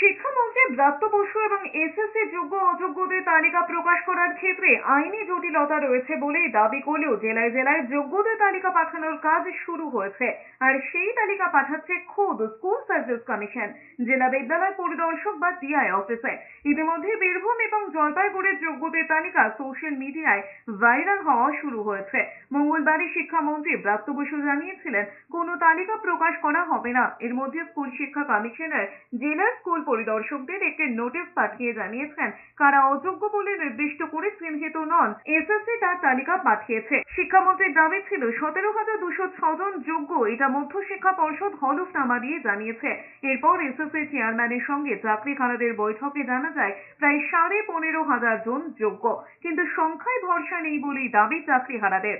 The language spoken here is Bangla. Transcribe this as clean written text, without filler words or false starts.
শিক্ষামন্ত্রী ব্রাত্য বসু এবং এসএসসি যোগ্য অযোগ্যদের তালিকা প্রকাশ করার ক্ষেত্রে আইনি জটিলতা রয়েছে বলেই দাবি করলেও জেলায় জেলায় যোগ্যদের তালিকা পাঠানোর কাজ শুরু হয়েছে। আর সেই তালিকা পাঠাচ্ছে খোদ স্কুল সার্ভিস কমিশন, জেলা বিদ্যালয় পরিদর্শক বা টিআই অফিসে। ইতিমধ্যে বীরভূম এবং জলপাইগুড়ির যোগ্যদের তালিকা সোশ্যাল মিডিয়ায় ভাইরাল হওয়া শুরু হয়েছে। মঙ্গলবারই শিক্ষামন্ত্রী ব্রাত্য বসু জানিয়েছিলেন কোনো তালিকা প্রকাশ করা হবে না। এর মধ্যে স্কুল শিক্ষা কমিশনার জেলার স্কুল পরিদর্শকদের একটি নোটিশ পাঠিয়ে জানিয়েছেন কারা অযোগ্য বলে নির্দিষ্ট করে চিহ্নিত নন। এসএসসি তার তালিকা পাঠিয়েছে। শিক্ষামন্ত্রীর দাবি ছিল 17,206 জন যোগ্য, এটা মধ্যশিক্ষা পর্ষদ হলফনামা দিয়ে জানিয়েছে। এরপর এসএসসি চেয়ারম্যানের সঙ্গে চাকরিহারাদের বৈঠকে জানা যায় প্রায় 15,500 জন যোগ্য, কিন্তু সংখ্যায় ভরসা নেই বলেই দাবি চাকরিহারাদের।